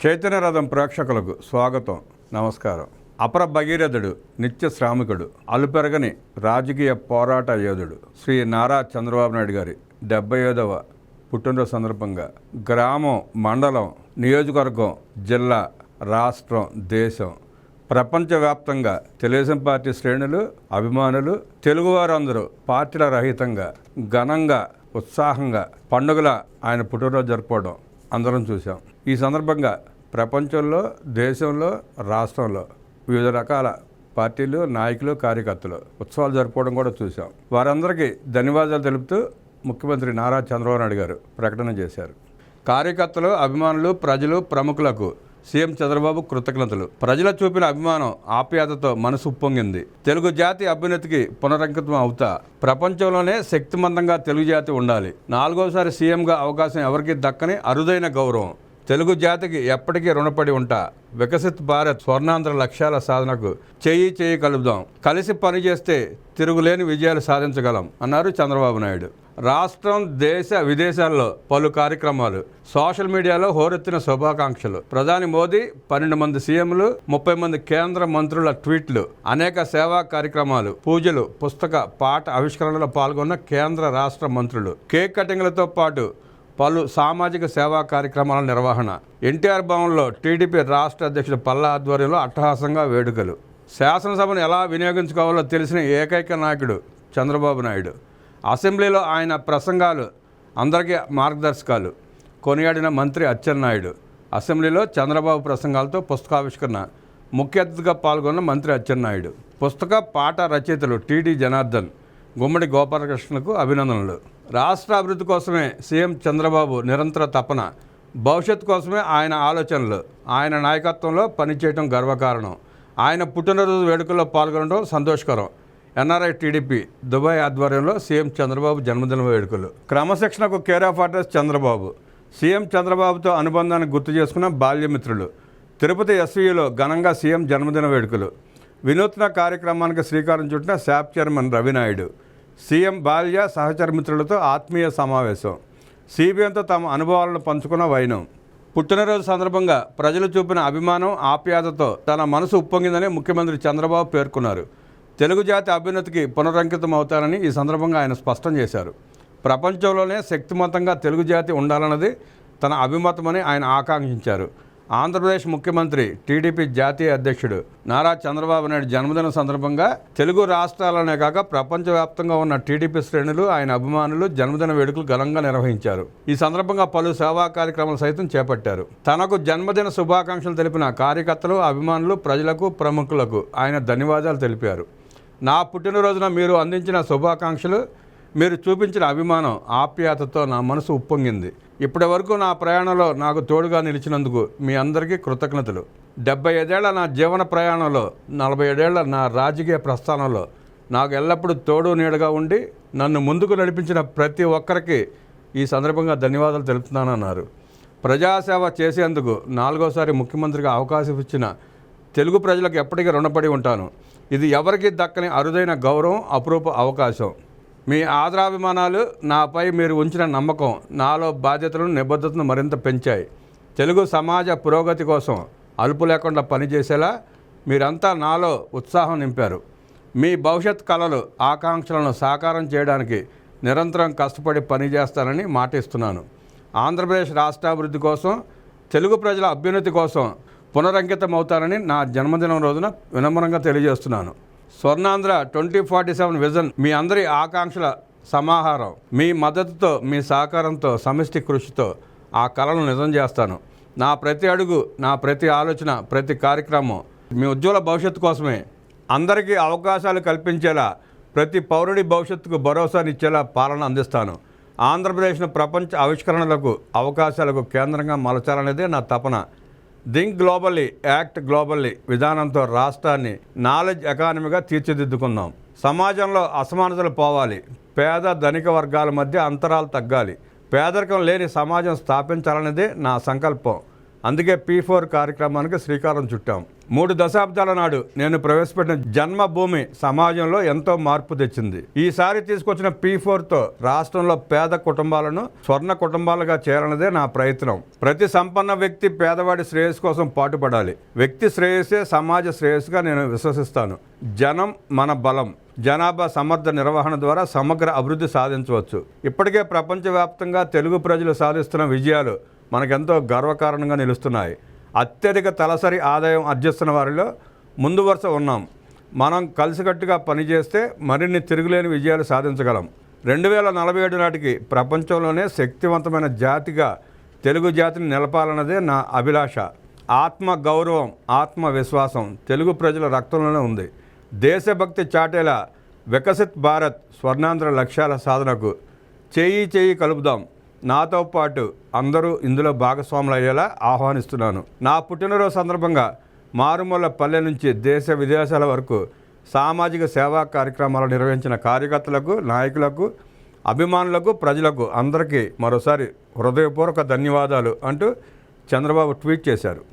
చైతన్య రథం ప్రేక్షకులకు స్వాగతం, నమస్కారం. అపర భగీరథుడు, నిత్య శ్రామికుడు, అలుపెరగని రాజకీయ పోరాట యోధుడు శ్రీ నారా చంద్రబాబు నాయుడు గారి 75వ పుట్టినరోజు సందర్భంగా గ్రామం, మండలం, నియోజకవర్గం, జిల్లా, రాష్ట్రం, దేశం, ప్రపంచవ్యాప్తంగా తెలుగుదేశం పార్టీ శ్రేణులు, అభిమానులు, తెలుగువారందరూ పార్టీల రహితంగా ఘనంగా, ఉత్సాహంగా పండుగల ఆయన పుట్టినరోజు జరుపుకోవడం అందరం చూసాం. ఈ సందర్భంగా ప్రపంచంలో, దేశంలో, రాష్ట్రంలో వివిధ రకాల పార్టీలు, నాయకులు, కార్యకర్తలు ఉత్సవాలు జరుపుకోవడం కూడా చూసాం. వారందరికీ ధన్యవాదాలు తెలుపుతూ ముఖ్యమంత్రి నారా చంద్రబాబు నాయుడు గారు ప్రకటన చేశారు. కార్యకర్తలు, అభిమానులు, ప్రజలు, ప్రముఖులకు సీఎం చంద్రబాబు కృతజ్ఞతలు. ప్రజల చూపిన అభిమానం, ఆప్యాయతతో మనసు ఉప్పొంగింది. తెలుగు జాతి అభ్యున్నతికి పునరంకితం అవుతా ప్రపంచంలోనే శక్తిమంతంగా తెలుగు జాతి ఉండాలి. 4వసారి సీఎంగా అవకాశం ఎవరికి దక్కని అరుదైన గౌరవం. తెలుగు జాతికి ఎప్పటికీ రుణపడి ఉంటా. వికసిత్ భారత్ స్వర్ణాంధ్ర లక్ష్యాల సాధనకు చేయి కలుపుదాం. కలిసి పనిచేస్తే తిరుగులేని విజయాలు సాధించగలం అన్నారు చంద్రబాబు నాయుడు. రాష్ట్రం, దేశ, విదేశాల్లో పలు కార్యక్రమాలు, సోషల్ మీడియాలో హోరెత్తిన శుభాకాంక్షలు. ప్రధాని మోదీ, 12 మంది సీఎంలు, 30 మంది కేంద్ర మంత్రుల ట్వీట్లు, అనేక సేవా కార్యక్రమాలు, పూజలు, పుస్తక పాఠ ఆవిష్కరణలో పాల్గొన్న కేంద్ర రాష్ట్ర మంత్రులు, కేక్ కటింగ్లతో పాటు పలు సామాజిక సేవా కార్యక్రమాల నిర్వహణ. ఎన్టీఆర్ భవన్లో టీడీపీ రాష్ట్ర అధ్యక్షుడు పల్లా ఆధ్వర్యంలో అట్టహాసంగా వేడుకలు. శాసనసభను ఎలా వినియోగించుకోవాలో తెలిసిన ఏకైక నాయకుడు చంద్రబాబు నాయుడు. అసెంబ్లీలో ఆయన ప్రసంగాలు అందరికీ మార్గదర్శకాలు. కొనియాడిన మంత్రి అచ్చెన్నాయుడు. అసెంబ్లీలో చంద్రబాబు ప్రసంగాలతో పుస్తకావిష్కరణ. ముఖ్య అతిథిగా పాల్గొన్న మంత్రి అచ్చెన్నాయుడు. పుస్తక పాఠ రచయితలు టీడీ జనార్దన్, గుమ్మడి గోపాలకృష్ణకు అభినందనలు. రాష్ట్ర అభివృద్ధి కోసమే సీఎం చంద్రబాబు నిరంతర తపన. భవిష్యత్తు కోసమే ఆయన ఆలోచనలు. ఆయన నాయకత్వంలో పనిచేయడం గర్వకారణం. ఆయన పుట్టినరోజు వేడుకల్లో పాల్గొనడం సంతోషకరం. ఎన్ఆర్ఐ టీడీపీ దుబాయ్ ఆధ్వర్యంలో సీఎం చంద్రబాబు జన్మదిన వేడుకలు. క్రమశిక్షణకు care of address Chandrababu. CM చంద్రబాబుతో అనుబంధాన్ని గుర్తు చేసుకున్న బాల్యమిత్రులు. తిరుపతి ఎస్వీలో ఘనంగా సీఎం జన్మదిన వేడుకలు. వినూత్న కార్యక్రమానికి శ్రీకారం చుట్టిన శాప్ చైర్మన్ రవినాయుడు. సీఎం బాల్య సహచర మిత్రులతో ఆత్మీయ సమావేశం. సిబిఎన్తో తమ అనుభవాలను పంచుకున్న వైనం. పుట్టినరోజు సందర్భంగా ప్రజలు చూపిన అభిమానం, ఆప్యాయతతో తన మనసు ఉప్పొంగిందని ముఖ్యమంత్రి చంద్రబాబు పేర్కొన్నారు. తెలుగు జాతి అభ్యున్నతికి పునరంకితం అవుతారని ఈ సందర్భంగా ఆయన స్పష్టం చేశారు. ప్రపంచంలోనే శక్తివంతంగా తెలుగు జాతి ఉండాలన్నది తన అభిమతమని ఆయన ఆకాంక్షించారు. ఆంధ్రప్రదేశ్ ముఖ్యమంత్రి, టీడీపీ జాతీయ అధ్యక్షుడు నారా చంద్రబాబు నాయుడు జన్మదిన సందర్భంగా తెలుగు రాష్ట్రాలనే కాక ప్రపంచవ్యాప్తంగా ఉన్న టీడీపీ శ్రేణులు, ఆయన అభిమానులు జన్మదిన వేడుకలు ఘనంగా నిర్వహించారు. ఈ సందర్భంగా పలు సేవా కార్యక్రమాలు సైతం చేపట్టారు. తనకు జన్మదిన శుభాకాంక్షలు తెలిపిన కార్యకర్తలు, అభిమానులు, ప్రజలకు, ప్రముఖులకు ఆయన ధన్యవాదాలు తెలిపారు. నా పుట్టినరోజున మీరు అందించిన శుభాకాంక్షలు, మీరు చూపించిన అభిమానం, ఆప్యాయతతో నా మనసు ఉప్పొంగింది. ఇప్పటి వరకు నా ప్రయాణంలో నాకు తోడుగా నిలిచినందుకు మీ అందరికీ కృతజ్ఞతలు. 75 ఏళ్ల నా జీవన ప్రయాణంలో, 47 ఏళ్ల నా రాజకీయ ప్రస్థానంలో నాకు ఎల్లప్పుడూ తోడు నీడగా ఉండి నన్ను ముందుకు నడిపించిన ప్రతి ఒక్కరికి ఈ సందర్భంగా ధన్యవాదాలు తెలుపుతున్నానన్నారు. ప్రజాసేవ చేసేందుకు 4వసారి ముఖ్యమంత్రిగా అవకాశం ఇచ్చిన తెలుగు ప్రజలకు ఎప్పటికీ రుణపడి ఉంటాను. ఇది ఎవరికీ దక్కని అరుదైన గౌరవం, అపురూప అవకాశం. మీ ఆదరాభిమానాలు, నాపై మీరు ఉంచిన నమ్మకం నాలో బాధ్యతలను, నిబద్ధతను మరింత పెంచాయి. తెలుగు సమాజ పురోగతి కోసం అలుపు లేకుండా పనిచేసేలా మీరంతా నాలో ఉత్సాహం నింపారు. మీ భవిష్యత్ కలలు, ఆకాంక్షలను సాకారం చేయడానికి నిరంతరం కష్టపడి పనిచేస్తానని మాటిస్తున్నాను. ఆంధ్రప్రదేశ్ రాష్ట్రాభివృద్ధి కోసం, తెలుగు ప్రజల అభ్యున్నతి కోసం పునరంకితం అవుతానని నా జన్మదినం రోజున వినమ్రంగా తెలియజేస్తున్నాను. స్వర్ణాంధ్ర 2047 విజన్ మీ అందరి ఆకాంక్షల సమాహారం. మీ మద్దతుతో, మీ సహకారంతో, సమిష్టి కృషితో ఆ కలను నిజం చేస్తాను. నా ప్రతి అడుగు, నా ప్రతి ఆలోచన, ప్రతి కార్యక్రమం మీ ఉజ్వల భవిష్యత్తు కోసమే. అందరికీ అవకాశాలు కల్పించేలా, ప్రతి పౌరుడి భవిష్యత్తుకు భరోసానిచ్చేలా పాలన అందిస్తాను. ఆంధ్రప్రదేశ్ను ప్రపంచ ఆవిష్కరణలకు, అవకాశాలకు కేంద్రంగా మలచాలనేదే నా తపన. థింక్ గ్లోబల్లీ, యాక్ట్ గ్లోబల్లీ విధానంతో రాష్ట్రాన్ని నాలెడ్జ్ ఎకానమీగా తీర్చిదిద్దుకుందాం. సమాజంలో అసమానతలు పోవాలి. పేద, ధనిక వర్గాల మధ్య అంతరాలు తగ్గాలి. పేదరికం లేని సమాజం స్థాపించాలనేదే నా సంకల్పం. అందుకే P4 కార్యక్రమానికి శ్రీకారం చుట్టాం. 3 దశాబ్దాల నాడు నేను ప్రవేశపెట్టిన జన్మభూమి సమాజంలో ఎంతో మార్పు తెచ్చింది. ఈసారి తీసుకొచ్చిన P4తో రాష్ట్రంలో పేద కుటుంబాలను స్వర్ణ కుటుంబాలుగా చేయాలన్నదే నా ప్రయత్నం. ప్రతి సంపన్న వ్యక్తి పేదవాడి శ్రేయస్సు కోసం పాటుపడాలి. వ్యక్తి శ్రేయస్సే సమాజ శ్రేయస్సుగా నేను విశ్వసిస్తాను. జనం మన బలం. జనాభా సమర్థ నిర్వహణ ద్వారా సమగ్ర అభివృద్ధి సాధించవచ్చు. ఇప్పటికే ప్రపంచవ్యాప్తంగా తెలుగు ప్రజలు సాధిస్తున్న విజయాలు మనకెంతో గర్వకారణంగా నిలుస్తున్నాయి. అత్యధిక తలసరి ఆదాయం ఆర్జిస్తున్న వారిలో ముందు వరుస ఉన్నాం. మనం కలిసికట్టుగా పనిచేస్తే మరిన్ని తిరుగులేని విజయాలు సాధించగలం. 2047 నాటికి ప్రపంచంలోనే శక్తివంతమైన జాతిగా తెలుగు జాతిని నిలపాలన్నదే నా అభిలాష. ఆత్మ గౌరవం, ఆత్మవిశ్వాసం తెలుగు ప్రజల రక్తంలోనే ఉంది. దేశభక్తి చాటేలా వికసిత్ భారత్ స్వర్ణాంధ్ర లక్ష్యాల సాధనకు చేయి కలుపుదాం. నాతో పాటు అందరూ ఇందులో భాగస్వాములు అయ్యేలా ఆహ్వానిస్తున్నాను. నా పుట్టినరోజు సందర్భంగా మారుమూల పల్లె నుంచి దేశ విదేశాల వరకు సామాజిక సేవా కార్యక్రమాలు నిర్వహించిన కార్యకర్తలకు, నాయకులకు, అభిమానులకు, ప్రజలకు అందరికీ మరోసారి హృదయపూర్వక ధన్యవాదాలు అంటూ చంద్రబాబు ట్వీట్ చేశారు.